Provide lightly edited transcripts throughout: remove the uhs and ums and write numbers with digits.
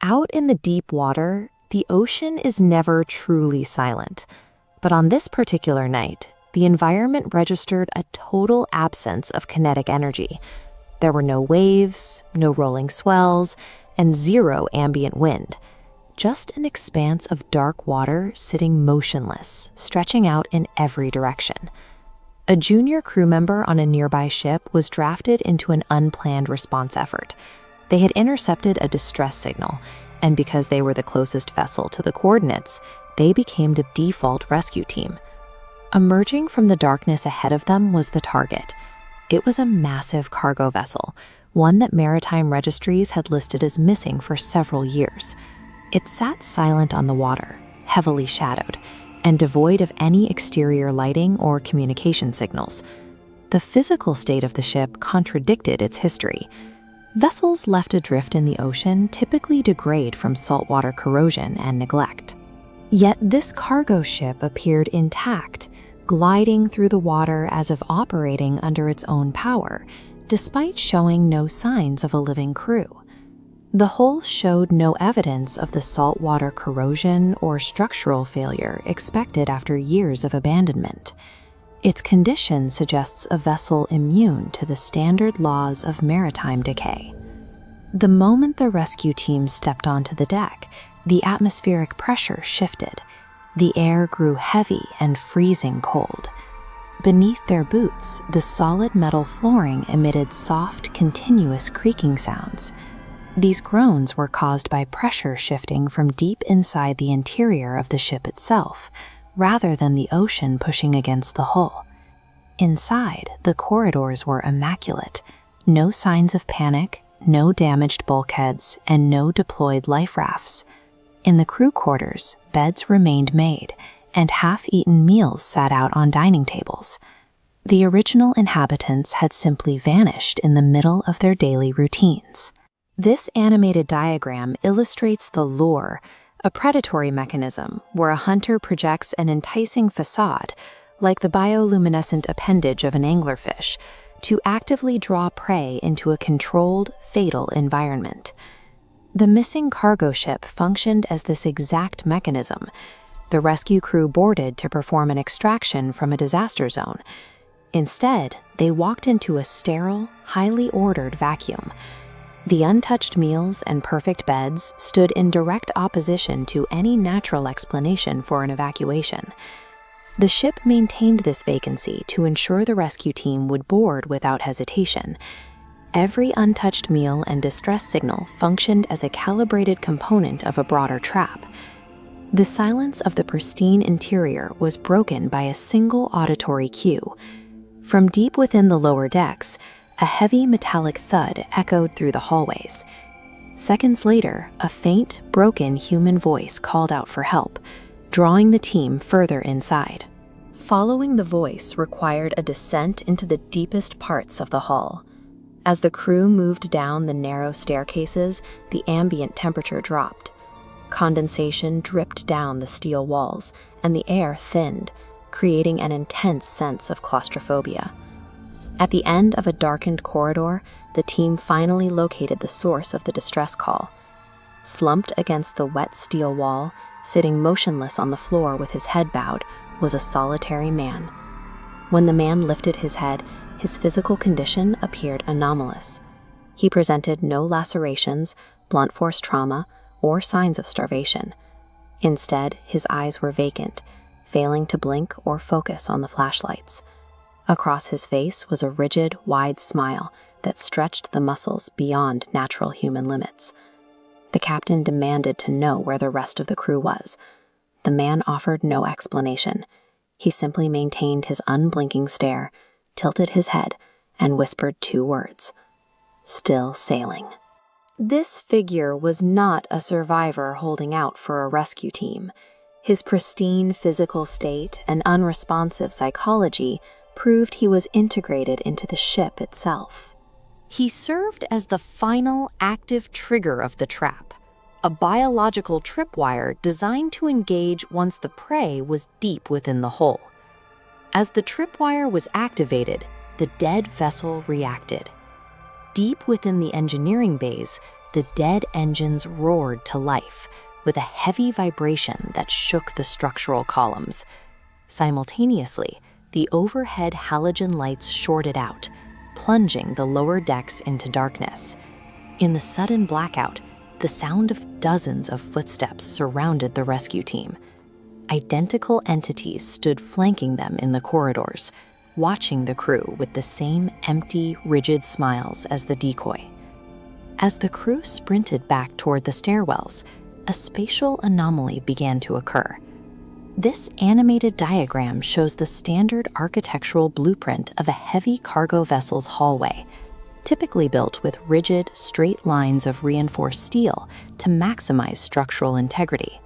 Out in the deep water, the ocean is never truly silent. But on this particular night, the environment registered a total absence of kinetic energy. There were no waves, no rolling swells, and zero ambient wind. Just an expanse of dark water sitting motionless, stretching out in every direction. A junior crew member on a nearby ship was drafted into an unplanned response effort. They had intercepted a distress signal, and because they were the closest vessel to the coordinates, they became the default rescue team. Emerging from the darkness ahead of them was the target. It was a massive cargo vessel, one that maritime registries had listed as missing for several years. It sat silent on the water, heavily shadowed, and devoid of any exterior lighting or communication signals. The physical state of the ship contradicted its history. Vessels left adrift in the ocean typically degrade from saltwater corrosion and neglect. Yet this cargo ship appeared intact, gliding through the water as if operating under its own power, despite showing no signs of a living crew. The hull showed no evidence of the saltwater corrosion or structural failure expected after years of abandonment. Its condition suggests a vessel immune to the standard laws of maritime decay. The moment the rescue team stepped onto the deck, the atmospheric pressure shifted. The air grew heavy and freezing cold. Beneath their boots, the solid metal flooring emitted soft, continuous creaking sounds. These groans were caused by pressure shifting from deep inside the interior of the ship itself, rather than the ocean pushing against the hull. Inside, the corridors were immaculate. No signs of panic, no damaged bulkheads, and no deployed life rafts. In the crew quarters, beds remained made, and half-eaten meals sat out on dining tables. The original inhabitants had simply vanished in the middle of their daily routines. This animated diagram illustrates the lure, a predatory mechanism where a hunter projects an enticing facade, like the bioluminescent appendage of an anglerfish, to actively draw prey into a controlled, fatal environment. The missing cargo ship functioned as this exact mechanism. The rescue crew boarded to perform an extraction from a disaster zone. Instead, they walked into a sterile, highly ordered vacuum. The untouched meals and perfect beds stood in direct opposition to any natural explanation for an evacuation. The ship maintained this vacancy to ensure the rescue team would board without hesitation. Every untouched meal and distress signal functioned as a calibrated component of a broader trap. The silence of the pristine interior was broken by a single auditory cue. From deep within the lower decks, a heavy metallic thud echoed through the hallways. Seconds later, a faint, broken human voice called out for help, drawing the team further inside. Following the voice required a descent into the deepest parts of the hull. As the crew moved down the narrow staircases, the ambient temperature dropped. Condensation dripped down the steel walls, and the air thinned, creating an intense sense of claustrophobia. At the end of a darkened corridor, the team finally located the source of the distress call. Slumped against the wet steel wall, sitting motionless on the floor with his head bowed, was a solitary man. When the man lifted his head, his physical condition appeared anomalous. He presented no lacerations, blunt force trauma, or signs of starvation. Instead, his eyes were vacant, failing to blink or focus on the flashlights. Across his face was a rigid, wide smile that stretched the muscles beyond natural human limits. The captain demanded to know where the rest of the crew was. The man offered no explanation. He simply maintained his unblinking stare, tilted his head, and whispered 2 words: "Still sailing." This figure was not a survivor holding out for a rescue team. His pristine physical state and unresponsive psychology proved he was integrated into the ship itself. He served as the final active trigger of the trap, a biological tripwire designed to engage once the prey was deep within the hull. As the tripwire was activated, the dead vessel reacted. Deep within the engineering bays, the dead engines roared to life, with a heavy vibration that shook the structural columns. Simultaneously, the overhead halogen lights shorted out, plunging the lower decks into darkness. In the sudden blackout, the sound of dozens of footsteps surrounded the rescue team. Identical entities stood flanking them in the corridors, watching the crew with the same empty, rigid smiles as the decoy. As the crew sprinted back toward the stairwells, a spatial anomaly began to occur. This animated diagram shows the standard architectural blueprint of a heavy cargo vessel's hallway, typically built with rigid, straight lines of reinforced steel to maximize structural integrity.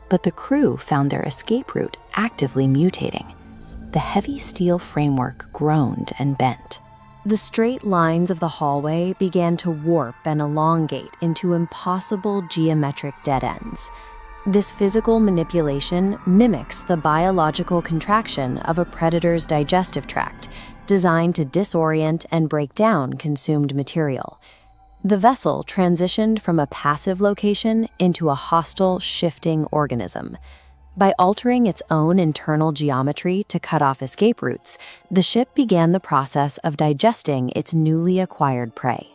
But the crew found their escape route actively mutating. The heavy steel framework groaned and bent. The straight lines of the hallway began to warp and elongate into impossible geometric dead ends. This physical manipulation mimics the biological contraction of a predator's digestive tract, designed to disorient and break down consumed material. The vessel transitioned from a passive location into a hostile, shifting organism. By altering its own internal geometry to cut off escape routes, the ship began the process of digesting its newly acquired prey.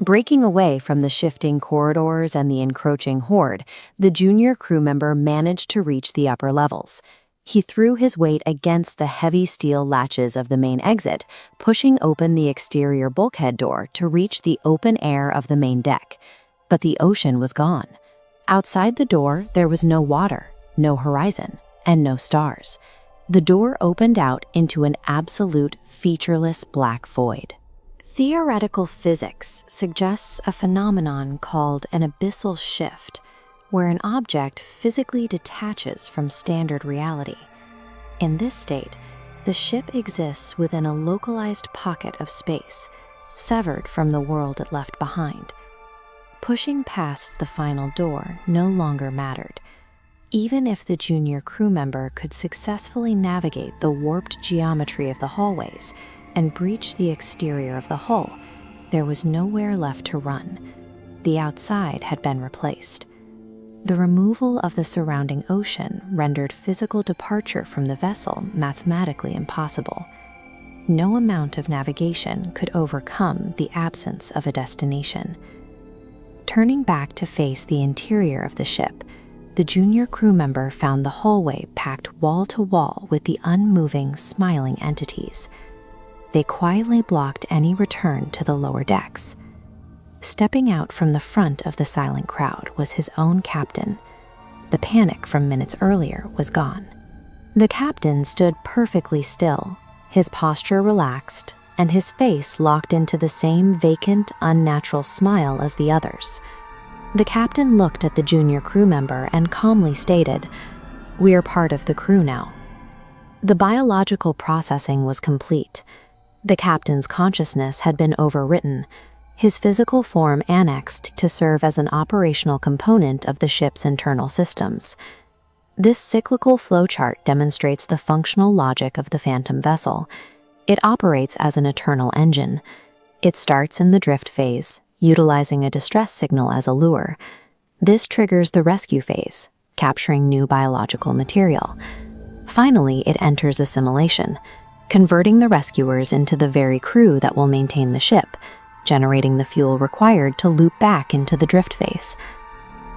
Breaking away from the shifting corridors and the encroaching horde, the junior crew member managed to reach the upper levels. He threw his weight against the heavy steel latches of the main exit, pushing open the exterior bulkhead door to reach the open air of the main deck. But the ocean was gone. Outside the door, there was no water, no horizon, and no stars. The door opened out into an absolute, featureless black void. Theoretical physics suggests a phenomenon called an abyssal shift, where an object physically detaches from standard reality. In this state, the ship exists within a localized pocket of space, severed from the world it left behind. Pushing past the final door no longer mattered. Even if the junior crew member could successfully navigate the warped geometry of the hallways and breach the exterior of the hull, there was nowhere left to run. The outside had been replaced. The removal of the surrounding ocean rendered physical departure from the vessel mathematically impossible. No amount of navigation could overcome the absence of a destination. Turning back to face the interior of the ship, the junior crew member found the hallway packed wall to wall with the unmoving, smiling entities. They quietly blocked any return to the lower decks. Stepping out from the front of the silent crowd was his own captain. The panic from minutes earlier was gone. The captain stood perfectly still, his posture relaxed, and his face locked into the same vacant, unnatural smile as the others. The captain looked at the junior crew member and calmly stated, "We're part of the crew now." The biological processing was complete. The captain's consciousness had been overwritten, his physical form annexed to serve as an operational component of the ship's internal systems. This cyclical flowchart demonstrates the functional logic of the Phantom vessel. It operates as an eternal engine. It starts in the drift phase, utilizing a distress signal as a lure. This triggers the rescue phase, capturing new biological material. Finally, it enters assimilation, converting the rescuers into the very crew that will maintain the ship, generating the fuel required to loop back into the drift phase.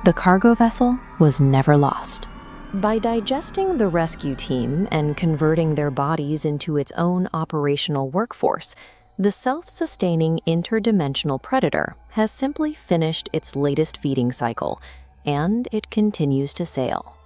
The cargo vessel was never lost. By digesting the rescue team and converting their bodies into its own operational workforce, the self-sustaining interdimensional predator has simply finished its latest feeding cycle, and it continues to sail.